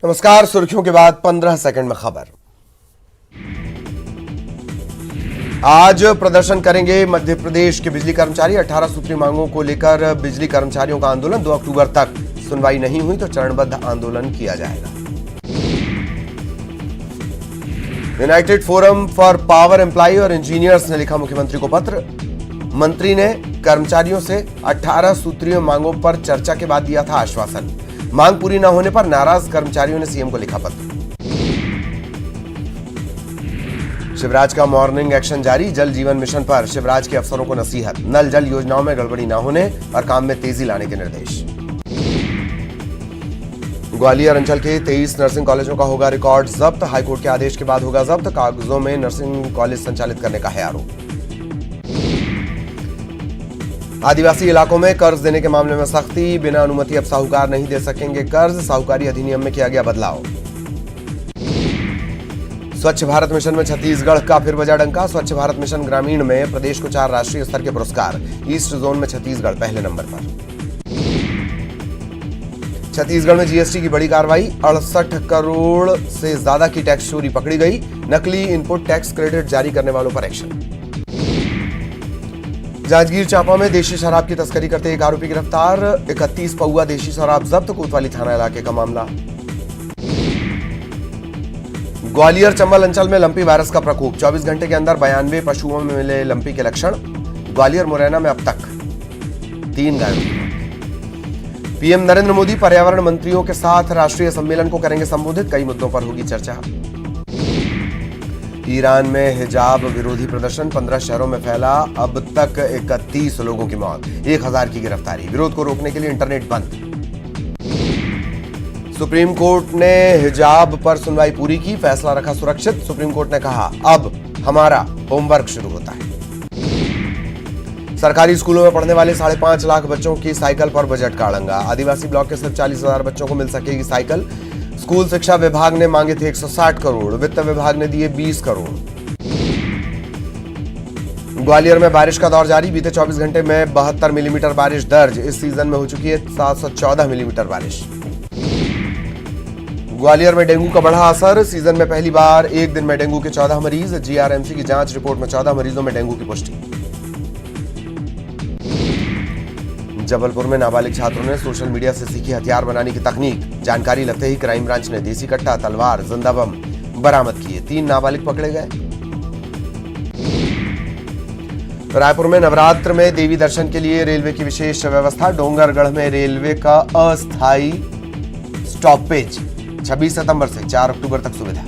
नमस्कार। सुर्खियों के बाद 15 सेकंड में खबर। आज प्रदर्शन करेंगे मध्य प्रदेश के बिजली कर्मचारी। 18 सूत्री मांगों को लेकर बिजली कर्मचारियों का आंदोलन 2 अक्टूबर तक। सुनवाई नहीं हुई तो चरणबद्ध आंदोलन किया जाएगा। United Forum for Power employ और इंजीनियर्स ने लिखा मुख्यमंत्री को पत्र। मंत्री ने कर्मचारियों से 18 सूत्रीय मांगों पर चर्चा के बाद दिया था आश्वासन। मांग पूरी न होने पर नाराज कर्मचारियों ने सीएम को लिखा पत्र। शिवराज का मॉर्निंग एक्शन जारी। जल जीवन मिशन पर शिवराज के अफसरों को नसीहत। नल जल योजनाओं में गड़बड़ी न होने और काम में तेजी लाने के निर्देश। ग्वालियर अंचल के 23 नर्सिंग कॉलेजों का होगा रिकॉर्ड जब्त। हाईकोर्ट के आदेश के बाद होगा जब्त। कागजों में नर्सिंग कॉलेज संचालित करने का है आरोप। आदिवासी इलाकों में कर्ज देने के मामले में सख्ती। बिना अनुमति अब साहूकार नहीं दे सकेंगे कर्ज। साहूकारी अधिनियम में किया गया बदलाव। स्वच्छ भारत मिशन में छत्तीसगढ़ का फिर बजा डंका। स्वच्छ भारत मिशन ग्रामीण में प्रदेश को 4 राष्ट्रीय स्तर के पुरस्कार। ईस्ट जोन में छत्तीसगढ़ पहले नंबर पर। छत्तीसगढ़ में जीएसटी की बड़ी कार्रवाई। 68 करोड़ से ज्यादा की टैक्स चोरी पकड़ी गई। नकली इनपुट टैक्स क्रेडिट जारी करने वालों पर एक्शन। जांजगीर चांपा में देशी शराब की तस्करी करते एक आरोपी गिरफ्तार। 31 पौआ देशी शराब जब्त। कोतवाली थाना इलाके का मामला। ग्वालियर चंबल अंचल में लंपी वायरस का प्रकोप। 24 घंटे के अंदर 92 पशुओं में मिले लंपी के लक्षण। ग्वालियर मुरैना में अब तक 3 घायल। पीएम नरेंद्र मोदी पर्यावरण मंत्रियों के साथ राष्ट्रीय सम्मेलन को करेंगे संबोधित। कई मुद्दों पर होगी चर्चा। ईरान में हिजाब विरोधी प्रदर्शन 15 शहरों में फैला। अब तक 31 लोगों की मौत। 1000 की गिरफ्तारी। विरोध को रोकने के लिए इंटरनेट बंद। सुप्रीम कोर्ट ने हिजाब पर सुनवाई पूरी की। फैसला रखा सुरक्षित। सुप्रीम कोर्ट ने कहा अब हमारा होमवर्क शुरू होता है। सरकारी स्कूलों में पढ़ने वाले 5.5 लाख बच्चों की साइकिल पर बजट का अड़ंगा। आदिवासी ब्लॉक के सिर्फ 40,000 बच्चों को मिल सकेगी साइकिल। स्कूल शिक्षा विभाग ने मांगे थे 160 करोड़। वित्त विभाग ने दिए 20 करोड़। ग्वालियर में बारिश का दौर जारी। बीते 24 घंटे में 72 मिलीमीटर बारिश दर्ज। इस सीजन में हो चुकी है 714 मिलीमीटर बारिश। ग्वालियर में डेंगू का बढ़ा असर। सीजन में पहली बार एक दिन में डेंगू के 14 मरीज। जीआरएमसी की जांच रिपोर्ट में 14 मरीजों में डेंगू की पुष्टि। जबलपुर में नाबालिग छात्रों ने सोशल मीडिया से सीखी हथियार बनाने की तकनीक। जानकारी लगते ही क्राइम ब्रांच ने देसी कट्टा, तलवार, जिंदा बम बरामद किए। 3 नाबालिग पकड़े गए। रायपुर में नवरात्र में देवी दर्शन के लिए रेलवे की विशेष व्यवस्था। डोंगरगढ़ में रेलवे का अस्थायी स्टॉपेज। 26 सितंबर से 4 अक्टूबर तक सुविधा।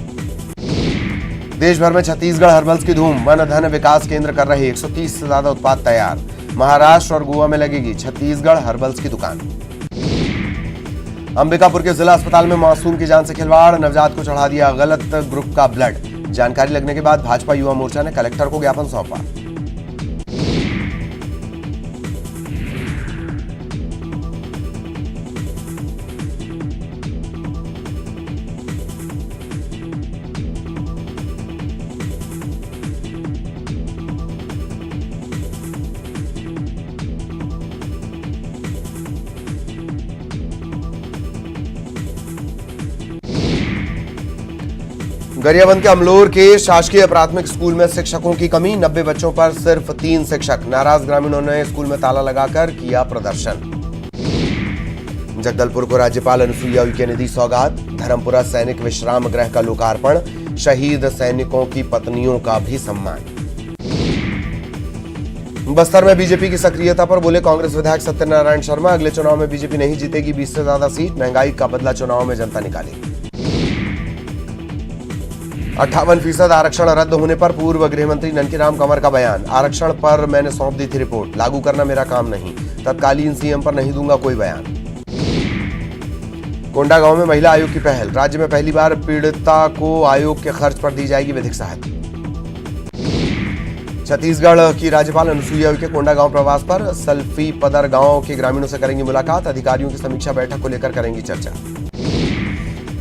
देश भर में छत्तीसगढ़ हर्बल्स की धूम। वन धन विकास केंद्र कर रहे 130 से ज्यादा उत्पाद तैयार। महाराष्ट्र और गोवा में लगेगी छत्तीसगढ़ हर्बल्स की दुकान। अंबिकापुर के जिला अस्पताल में मासूम की जान से खिलवाड़। नवजात को चढ़ा दिया गलत ग्रुप का ब्लड। जानकारी लगने के बाद भाजपा युवा मोर्चा ने कलेक्टर को ज्ञापन सौंपा। गरियाबंद के अमलोर के शासकीय प्राथमिक स्कूल में शिक्षकों की कमी। 90 बच्चों पर सिर्फ 3 शिक्षक। नाराज ग्रामीणों ने स्कूल में ताला लगाकर किया प्रदर्शन। जगदलपुर को राज्यपाल अनुसुईया उइके ने दी सौगात। धर्मपुरा सैनिक विश्राम गृह का लोकार्पण। शहीद सैनिकों की पत्नियों का भी सम्मान। बस्तर में बीजेपी की सक्रियता पर बोले कांग्रेस विधायक सत्यनारायण शर्मा। अगले चुनाव में बीजेपी नहीं जीतेगी 20 से ज्यादा सीट। महंगाई का बदला चुनाव में जनता निकालेगी। 58% आरक्षण रद्द होने पर पूर्व गृह मंत्री ननकीराम कंवर का बयान। आरक्षण पर मैंने सौंप दी थी रिपोर्ट। लागू करना मेरा काम नहीं। तत्कालीन सीएम पर नहीं दूंगा कोई बयान। कोंडागांव में महिला आयोग की पहल। राज्य में पहली बार पीड़िता को आयोग के खर्च पर दी जाएगी विधिक सहायता। छत्तीसगढ़ की राज्यपाल अनुसुईया उइके कोंडागांव प्रवास पर। सल्फी पदर गांव के ग्रामीणों से करेंगी मुलाकात। अधिकारियों की समीक्षा बैठक को लेकर करेंगी चर्चा।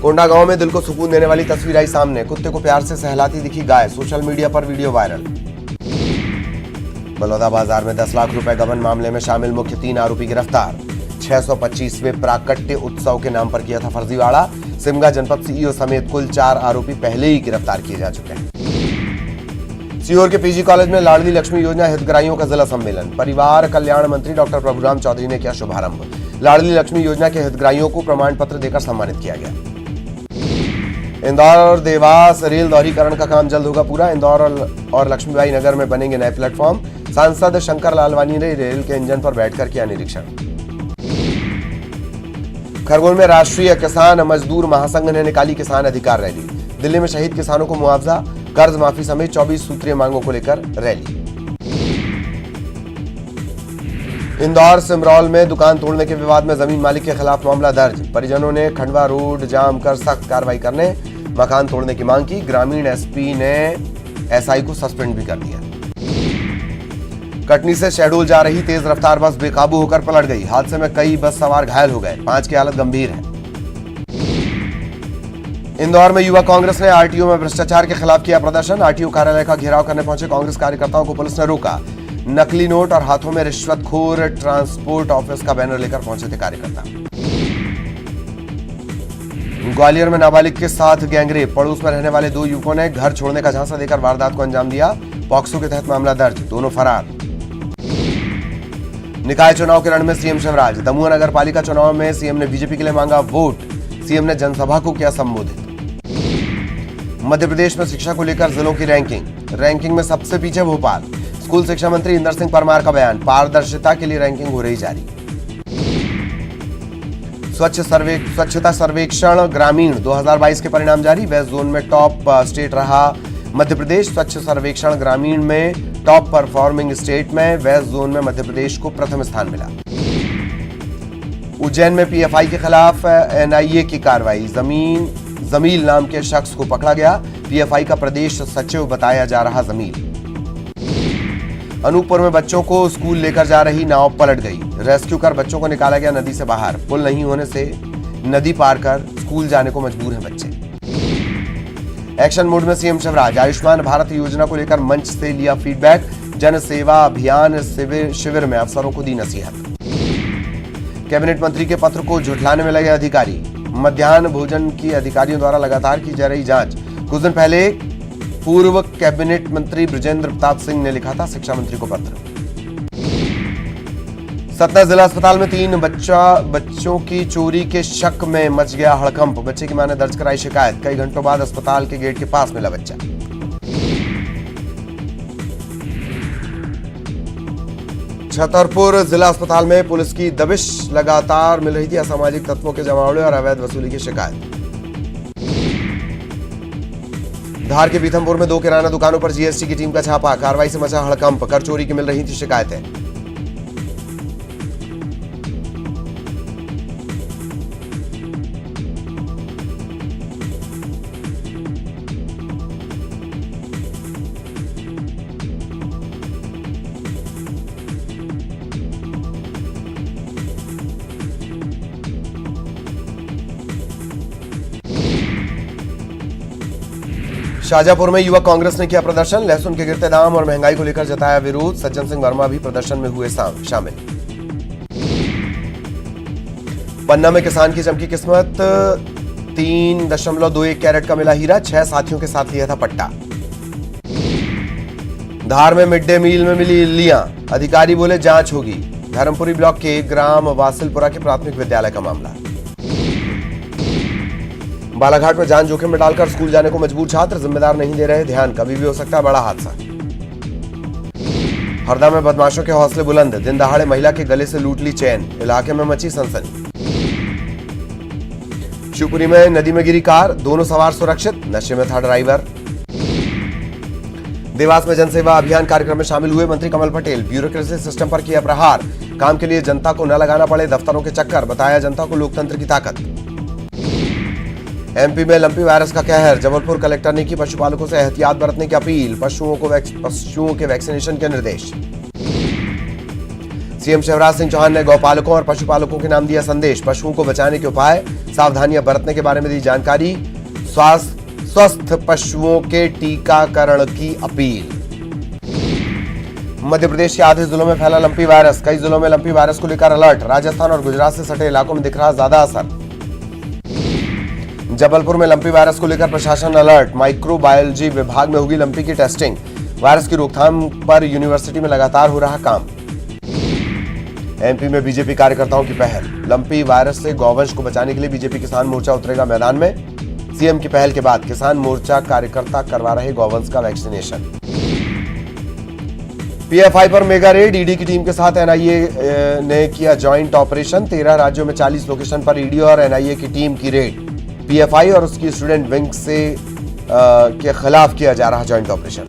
कोंडागांव में दिल को सुकून देने वाली तस्वीर आई सामने। कुत्ते को प्यार से सहलाती दिखी गाय। सोशल मीडिया पर वीडियो वायरल। बलौदा बाजार में 10 लाख रुपए गबन मामले में शामिल मुख्य 3 आरोपी गिरफ्तार। 625वें प्राकट्य उत्सव के नाम पर किया था फर्जीवाड़ा। सिमगा जनपद सीईओ समेत कुल 4 आरोपी पहले ही गिरफ्तार किए जा चुके हैं। सीहोर के पीजी कॉलेज में लाडली लक्ष्मी योजना हितग्राहियों का जिला सम्मेलन। परिवार कल्याण मंत्री डॉक्टर प्रभुराम चौधरी ने किया शुभारंभ। लाडली लक्ष्मी योजना के हितग्राहियों को प्रमाण पत्र देकर सम्मानित किया गया। इंदौर देवास रेल दोहरीकरण का काम जल्द होगा पूरा। इंदौर और लक्ष्मीबाई नगर में बनेंगे नए प्लेटफॉर्म। सांसद शंकर लालवानी ने रेल के इंजन पर बैठकर किया निरीक्षण। खरगोन में राष्ट्रीय किसान मजदूर महासंघ ने निकाली किसान अधिकार रैली। दिल्ली में शहीद किसानों को मुआवजा, कर्ज माफी समेत 24 सूत्रीय मांगों को लेकर रैली। इंदौर सिमरौल में दुकान तोड़ने के विवाद में जमीन मालिक के खिलाफ मामला दर्ज। परिजनों ने खंडवा रोड जाम कर सख्त कार्रवाई करने, मकान तोड़ने की मांग की। ग्रामीण एसपी ने एसआई को सस्पेंड भी कर दिया। कटनी से शहडोल जा रही तेज रफ्तार बस बेकाबू होकर पलट गई। हादसे में कई बस सवार घायल हो गए, 5 की हालत गंभीर है। इंदौर में युवा कांग्रेस ने आरटीओ में भ्रष्टाचार के खिलाफ किया प्रदर्शन। आरटीओ कार्यालय का घेराव करने पहुंचे कांग्रेस कार्यकर्ताओं को पुलिस ने रोका। नकली नोट और हाथों में रिश्वतखोर ट्रांसपोर्ट ऑफिस का बैनर लेकर पहुंचे थे कार्यकर्ता। ग्वालियर में नाबालिग के साथ गैंगरेप। पड़ोस में रहने वाले 2 युवकों ने घर छोड़ने का झांसा देकर वारदात को अंजाम दिया। पॉक्सो के तहत मामला दर्ज, दोनों फरार। निकाय चुनाव के रण में सीएम शिवराज। दमुआ नगर पालिका चुनाव में सीएम ने बीजेपी के लिए मांगा वोट। सीएम ने जनसभा को किया संबोधित। मध्य प्रदेश में शिक्षा को लेकर जिलों की रैंकिंग में सबसे पीछे भोपाल। स्कूल शिक्षा मंत्री इंदर सिंह परमार का बयान। पारदर्शिता के लिए रैंकिंग हो रही जारी। स्वच्छता सर्वेक्षण ग्रामीण 2022 के परिणाम जारी। वेस्ट जोन में टॉप स्टेट रहा मध्य प्रदेश। स्वच्छ सर्वेक्षण ग्रामीण में टॉप परफॉर्मिंग स्टेट में वेस्ट जोन में मध्य प्रदेश को प्रथम स्थान मिला। उज्जैन में पीएफआई के खिलाफ एनआईए की कार्रवाई। जमील नाम के शख्स को पकड़ा गया। पीएफआई का प्रदेश सचिव बताया जा रहा जमील। अनूपपुर में बच्चों को स्कूल लेकर जा रही नाव पलट गई। रेस्क्यू कर बच्चों को निकाला गया नदी से बाहर। पुल नहीं होने से नदी पार कर स्कूल जाने को मजबूर हैं बच्चे। एक्शन मोड में सीएम शिवराज। आयुष्मान भारत योजना को लेकर मंच से लिया फीडबैक। जन सेवा अभियान शिविर में अफसरों को दी नसीहत। कैबिनेट मंत्री के पत्र को झुठलाने में लगे अधिकारी। मध्याह्न भोजन की अधिकारियों द्वारा लगातार की जा रही जांच। कुछ दिन पहले पूर्व कैबिनेट मंत्री बृजेंद्र प्रताप सिंह ने लिखा था शिक्षा मंत्री को पत्र। सतना जिला अस्पताल में 3 बच्चों की चोरी के शक में मच गया हड़कंप। बच्चे की मां ने दर्ज कराई शिकायत। कई घंटों बाद अस्पताल के गेट के पास मिला बच्चा। छतरपुर जिला अस्पताल में पुलिस की दबिश। लगातार मिल रही थी असामाजिक तत्वों के जमावड़े और अवैध वसूली की शिकायत। धार के पीथमपुर में 2 किराना दुकानों पर जीएसटी की टीम का छापा। कार्रवाई से मचा हड़कंप। कर चोरी की मिल रही थी शिकायतें। शाजापुर में युवा कांग्रेस ने किया प्रदर्शन। लहसुन के गिरते दाम और महंगाई को लेकर जताया विरोध। सज्जन सिंह वर्मा भी प्रदर्शन में हुए शामिल। पन्ना में किसान की चमकी किस्मत। 3.21 कैरेट का मिला हीरा। 6 साथियों के साथ लिया था पट्टा। धार में मिड डे मील में मिली इल्लियां। अधिकारी बोले जांच होगी। धर्मपुरी ब्लॉक के ग्राम वासिलपुरा के प्राथमिक विद्यालय का मामला। बालाघाट में जान जोखिम में डालकर स्कूल जाने को मजबूर छात्र। जिम्मेदार नहीं दे रहे ध्यान, कभी भी हो सकता है बड़ा हादसा। हरदा में बदमाशों के हौसले बुलंद। दिन दहाड़े महिला के गले से लूट ली चैन। इलाके में मची सनसनी। शिवपुरी में नदी में गिरी कार। दोनों सवार सुरक्षित, नशे में था ड्राइवर। देवास में जनसेवा अभियान कार्यक्रम में शामिल हुए मंत्री कमल पटेल। ब्यूरोक्रेसी सिस्टम पर किया प्रहार। काम के लिए जनता को न लगाना पड़े दफ्तरों के चक्कर। बताया जनता को लोकतंत्र की ताकत। एमपी में लंपी वायरस का कहर। जबलपुर कलेक्टर ने की पशुपालकों से एहतियात बरतने की अपील। पशुओं के वैक्सीनेशन के निर्देश। सीएम शिवराज सिंह चौहान ने गौपालकों और पशुपालकों के नाम दिया संदेश। पशुओं को बचाने के उपाय, सावधानियां बरतने के बारे में दी जानकारी। स्वस्थ पशुओं के टीकाकरण की अपील। मध्य प्रदेश के आधे जिलों में फैला लंपी वायरस, कई जिलों में लंपी वायरस को लेकर अलर्ट। राजस्थान और गुजरात से सटे इलाकों में दिख रहा ज्यादा असर। जबलपुर में लंपी वायरस को लेकर प्रशासन अलर्ट, माइक्रोबायोलॉजी विभाग में होगी लंपी की टेस्टिंग। वायरस की रोकथाम पर यूनिवर्सिटी में लगातार हो रहा काम। एमपी में बीजेपी कार्यकर्ताओं की पहल, लंपी वायरस से गौवंश को बचाने के लिए बीजेपी किसान मोर्चा उतरेगा मैदान में। सीएम की पहल के बाद किसान मोर्चा कार्यकर्ता करवा रहे गौवंश का वैक्सीनेशन। पीएफआई पर मेगा रेड, ईडी की टीम के साथ एनआईए ने किया जॉइंट ऑपरेशन। 13 राज्यों में 40 लोकेशन पर ईडी और एनआईए की टीम की रेड। पीएफआई और उसकी स्टूडेंट विंग से के खिलाफ किया जा रहा जॉइंट ऑपरेशन।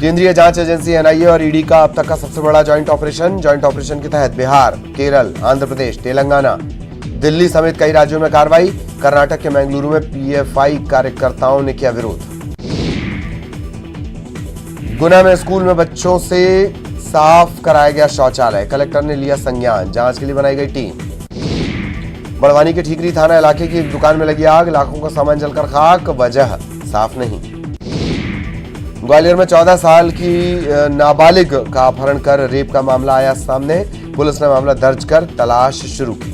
केंद्रीय जांच एजेंसी एनआईए और ईडी का अब तक का सबसे बड़ा जॉइंट ऑपरेशन। जॉइंट ऑपरेशन के तहत बिहार, केरल, आंध्र प्रदेश, तेलंगाना, दिल्ली समेत कई राज्यों में कार्रवाई। कर्नाटक के मंगलुरु में पीएफआई कार्यकर्ताओं ने किया विरोध। गुना में स्कूल में बच्चों से साफ कराया गया शौचालय, कलेक्टर ने लिया संज्ञान, जांच के लिए बनाई गई टीम। बड़वानी के ठीकरी थाना इलाके की एक दुकान में लगी आग, लाखों का सामान जलकर खाक, वजह साफ नहीं। ग्वालियर में 14 साल की नाबालिग का अपहरण कर रेप का मामला आया सामने, पुलिस ने मामला दर्ज कर तलाश शुरू की।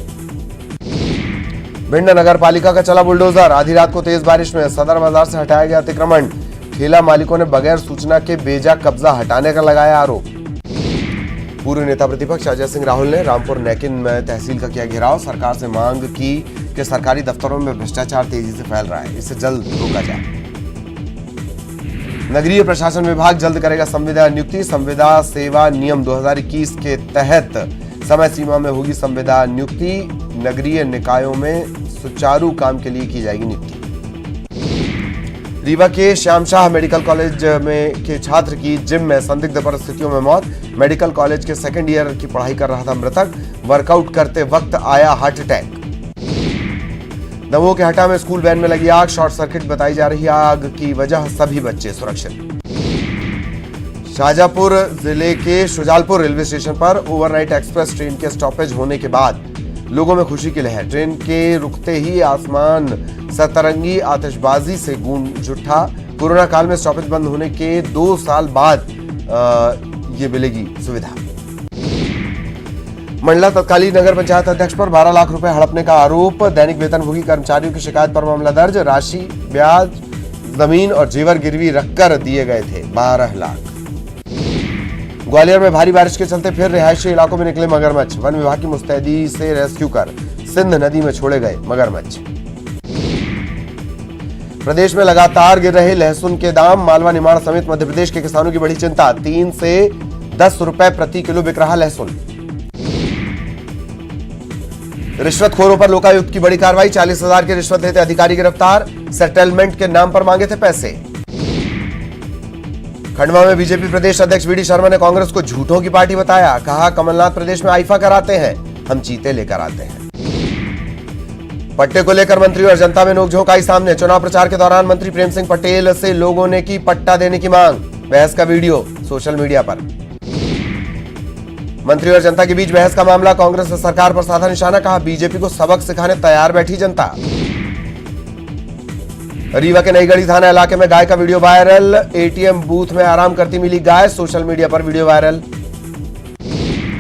भिंड नगर पालिका का चला बुलडोजर, आधी रात को तेज बारिश में सदर बाजार से हटाया गया अतिक्रमण। ठेला मालिकों ने बगैर सूचना के बेजा कब्जा हटाने का लगाया आरोप। पूर्व नेता प्रतिपक्ष अजय सिंह राहुल ने रामपुर नैकिन में तहसील का किया घेराव, सरकार से मांग की कि सरकारी दफ्तरों में भ्रष्टाचार तेजी से फैल रहा है, इसे जल्द रोका जाए। नगरीय प्रशासन विभाग जल्द करेगा संविदा नियुक्ति, संविदा सेवा नियम 2021 के तहत समय सीमा में होगी संविदा नियुक्ति। नगरीय निकायों में सुचारू काम के लिए की जाएगी नियुक्ति। रीवा के श्याम शाह मेडिकल कॉलेज में के छात्र की जिम में संदिग्ध परिस्थितियों में मौत, मेडिकल कॉलेज के सेकेंड ईयर की पढ़ाई कर रहा था मृतक, वर्कआउट करते वक्त आया हार्ट अटैक। दमोह के हटा में स्कूल वैन में लगी आग, शॉर्ट सर्किट बताई जा रही आग की वजह, सभी बच्चे सुरक्षित। शाहजहांपुर जिले के शुजालपुर रेलवे स्टेशन पर ओवरनाइट एक्सप्रेस ट्रेन के स्टॉपेज होने के बाद लोगों में खुशी की लहर। ट्रेन के रुकते ही आसमान सतरंगी आतिशबाजी से गूंज उठा। कोरोना काल में स्टॉपेज बंद होने के 2 साल बाद ये मिलेगी सुविधा। मंडला तत्कालीन नगर पंचायत अध्यक्ष पर 12 लाख रुपए हड़पने का आरोप, दैनिक वेतनभोगी कर्मचारियों की शिकायत पर मामला दर्ज। राशि, ब्याज, जमीन और जेवर गिरवी रखकर दिए गए थे 12 लाख। ग्वालियर में भारी बारिश के चलते फिर रिहायशी इलाकों में निकले मगरमच्छ, वन विभाग की मुस्तैदी से रेस्क्यू कर सिंध नदी में छोड़े गए मगरमच्छ। प्रदेश में लगातार गिर रहे लहसुन के दाम, मालवा निमाड़ समेत मध्य प्रदेश के किसानों की बड़ी चिंता। 3 से 10 रुपए प्रति किलो बिक रहा लहसुन। रिश्वतखोरों पर लोकायुक्त की बड़ी कार्रवाई, 40,000 की रिश्वत देते अधिकारी गिरफ्तार, सेटलमेंट के नाम पर मांगे थे पैसे। खंडवा में बीजेपी प्रदेश अध्यक्ष वीडी शर्मा ने कांग्रेस को झूठों की पार्टी बताया, कहा कमलनाथ प्रदेश में आईफा कराते हैं, हम चीते लेकर आते हैं। पट्टे को लेकर मंत्री और जनता में नोकझोंक आई सामने, चुनाव प्रचार के दौरान मंत्री प्रेम सिंह पटेल से लोगों ने की पट्टा देने की मांग, बहस का वीडियो सोशल मीडिया पर। मंत्री और जनता के बीच बहस का मामला, कांग्रेस ने सरकार पर साधा निशाना, कहा बीजेपी को सबक सिखाने तैयार बैठी जनता। रीवा के नईगढ़ी थाना इलाके में गाय का वीडियो वायरल, एटीएम बूथ में आराम करती मिली गाय, सोशल मीडिया पर वीडियो वायरल।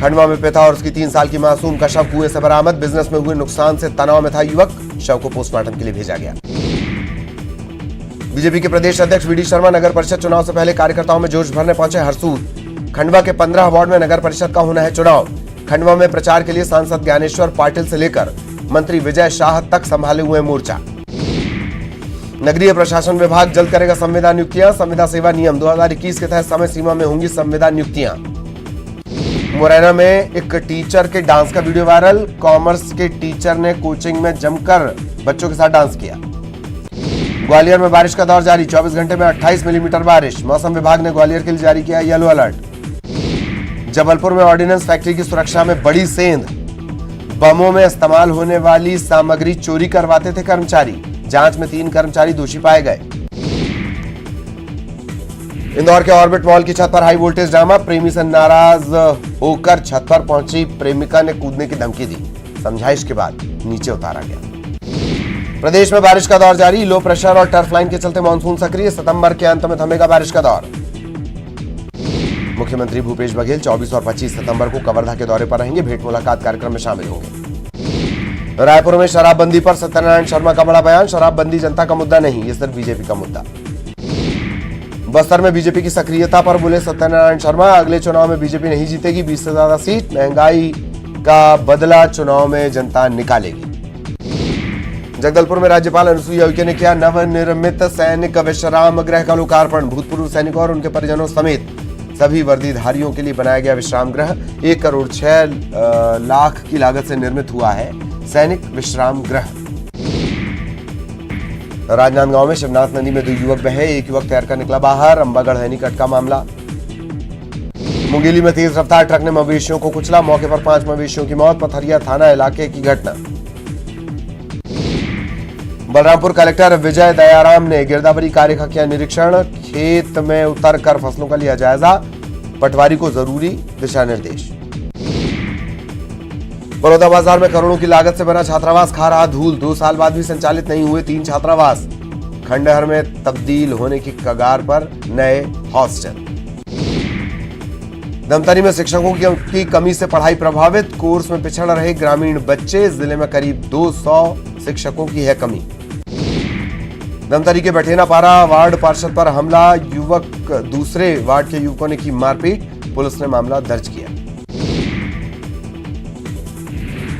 खंडवा में पिता और उसकी 3 साल की मासूम का शव कुएं से बरामद, बिजनेस में हुए नुकसान से तनाव में था युवक, शव को पोस्टमार्टम के लिए भेजा गया। बीजेपी के प्रदेश अध्यक्ष वीडी शर्मा नगर परिषद चुनाव से पहले कार्यकर्ताओं में जोश भरने पहुंचे हरसूद। खंडवा के 15 वार्ड में नगर परिषद का होना है चुनाव। खंडवा में प्रचार के लिए सांसद ज्ञानेश्वर पाटिल से लेकर मंत्री विजय शाह तक संभाले हुए मोर्चा। नगरीय प्रशासन विभाग जल्द करेगा संविदा नियुक्तियां, संविदा सेवा नियम 2021 के तहत समय सीमा में होंगी संविदा नियुक्तियां। मुरैना में एक टीचर के डांस का वीडियो वायरल, कॉमर्स के टीचर ने कोचिंग में जमकर बच्चों के साथ डांस किया। ग्वालियर में बारिश का दौर जारी, 24 घंटे में 28 मिलीमीटर बारिश, मौसम विभाग ने ग्वालियर के लिए जारी किया येलो अलर्ट। जबलपुर में ऑर्डिनेंस फैक्ट्री की सुरक्षा में बड़ी सेंध, बमों में इस्तेमाल होने वाली सामग्री चोरी करवाते थे कर्मचारी, जांच में 3 कर्मचारी दोषी पाए गए। इंदौर के ऑर्बिट मॉल की छत पर हाई वोल्टेज ड्रामा, प्रेमी से नाराज होकर छत पर पहुंची प्रेमिका ने कूदने की धमकी दी, समझाइश के बाद नीचे उतारा गया। प्रदेश में बारिश का दौर जारी, लो प्रेशर और टर्फ लाइन के चलते मानसून सक्रिय, सितंबर के अंत में थमेगा बारिश का दौर। मुख्यमंत्री भूपेश बघेल 24 और 25 सितंबर को कवर्धा के दौरे पर रहेंगे। भेंट मुलाकात कार्यक्रम में शामिल होंगे। रायपुर में शराबबंदी पर सत्यनारायण शर्मा का बड़ा बयान। शराबबंदी जनता का मुद्दा नहीं, ये सिर्फ बीजेपी का मुद्दा। बस्तर में बीजेपी की सक्रियता पर बोले सत्यनारायण शर्मा, अगले चुनाव में बीजेपी नहीं जीतेगी, 20 से ज्यादा सीट। महंगाई का बदला चुनाव में जनता निकालेगी। जगदलपुर में राज्यपाल अनुसुईया उइके ने किया नवनिर्मित सैनिक विश्राम गृह का लोकार्पण। भूतपूर्व सैनिकों और उनके परिजनों समेत सभी वर्दीधारियों के लिए बनाया गया विश्राम गृह 1 करोड़ 6 लाख की लागत से निर्मित हुआ है सैनिक विश्राम गृह। राजनांदगांव में शिवनाथ नदी में 2 युवक बहे, एक युवक तैरकर निकला बाहर। अंबागढ़ हैनीकट का मामला। मुंगेली में तेज रफ्तार ट्रक ने मवेशियों को कुचला, मौके पर 5 मवेशियों की मौत। पथरिया थाना इलाके की घटना। बलरामपुर कलेक्टर विजय दयाराम ने गिरदावरी कार्य का किया निरीक्षण। खेत में उतरकर फसलों का लिया जायजा, पटवारी को जरूरी दिशा निर्देश। बड़ौदा बाजार में करोड़ों की लागत से बना छात्रावास खा रहा धूल। 2 साल बाद भी संचालित नहीं हुए 3 छात्रावास। खंडहर में तब्दील होने की कगार पर नए हॉस्टल। धमतरी में शिक्षकों की कमी से पढ़ाई प्रभावित। कोर्स में पिछड़ रहे ग्रामीण बच्चे। जिले में करीब 200 शिक्षकों की है कमी। धमतरी के बठेना पारा वार्ड पार्षद पर हमला। युवक दूसरे वार्ड के युवकों ने की मारपीट। पुलिस ने मामला दर्ज किया।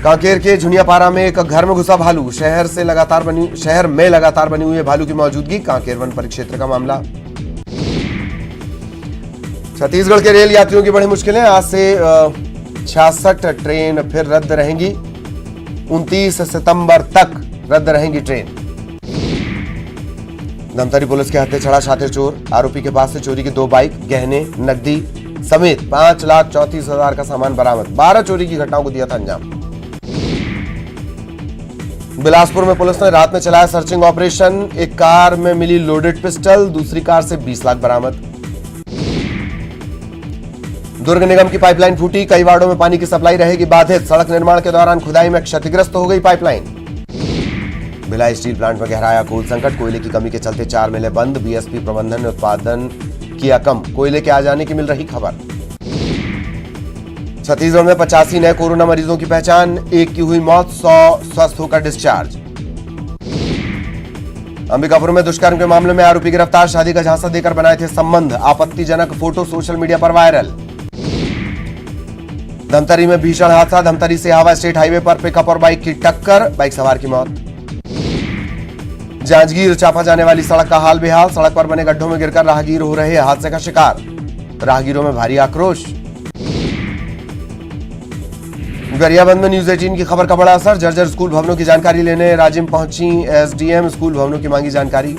कांकेर के झुनियापारा में एक घर में घुसा भालू। शहर में लगातार बनी हुई है भालू की मौजूदगी। कांकेर वन परिक्षेत्र का मामला। छत्तीसगढ़ के रेल यात्रियों की बड़ी मुश्किलें। आज से 66 ट्रेन फिर रद्द रहेंगी। 29 सितंबर तक रद्द रहेंगी ट्रेन। धमतरी पुलिस के हत्थे चढ़ा शातिर चोर। आरोपी के पास से चोरी की 2 बाइक, गहने, नकदी समेत 5,34,000 का सामान बरामद। 12 चोरी की घटनाओं को दिया था अंजाम। बिलासपुर में पुलिस ने रात में चलाया सर्चिंग ऑपरेशन। एक कार में मिली लोडेड पिस्टल, दूसरी कार से 20 लाख बरामद। दुर्ग निगम की पाइपलाइन फूटी। कई वार्डों में पानी की सप्लाई रहेगी बाधित। सड़क निर्माण के दौरान खुदाई में क्षतिग्रस्त हो गई पाइपलाइन। भिलाई स्टील प्लांट में गहराया कोल संकट। कोयले की कमी के चलते 4 मिलें बंद। बीएसपी प्रबंधन ने उत्पादन किया कम। कोयले के आ जाने की मिल रही खबर। छत्तीसगढ़ में 85 नए कोरोना मरीजों की पहचान। 1 की हुई मौत, 100 स्वस्थ होकर डिस्चार्ज। अंबिकापुर में दुष्कर्म के मामले में आरोपी गिरफ्तार। शादी का झांसा देकर बनाए थे संबंध। आपत्तिजनक फोटो सोशल मीडिया पर वायरल। धमतरी में भीषण हादसा। धमतरी से हावा स्टेट हाईवे पर पिकअप और बाइक की टक्कर, बाइक सवार की मौत। जांजगीर चापा जाने वाली सड़क का हाल बेहाल। सड़क पर बने गड्ढों में गिरकर राहगीर हो रहे हादसे का शिकार। राहगीरों में भारी आक्रोश। गरियाबंद में न्यूज 18 की खबर का बड़ा असर। जर्जर स्कूल भवनों की जानकारी लेने राजिम पहुंची एसडीएम। स्कूल भवनों की मांगी जानकारी।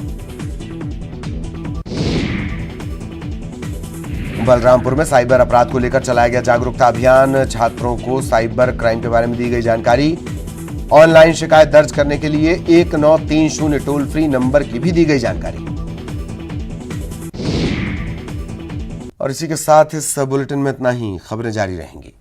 बलरामपुर में साइबर अपराध को लेकर चलाया गया जागरूकता अभियान। छात्रों को साइबर क्राइम के बारे में दी गई जानकारी। ऑनलाइन शिकायत दर्ज करने के लिए 1930 टोल फ्री नंबर की भी दी गई जानकारी। और इसी के साथ इस बुलेटिन में इतना ही। खबरें जारी रहेंगी।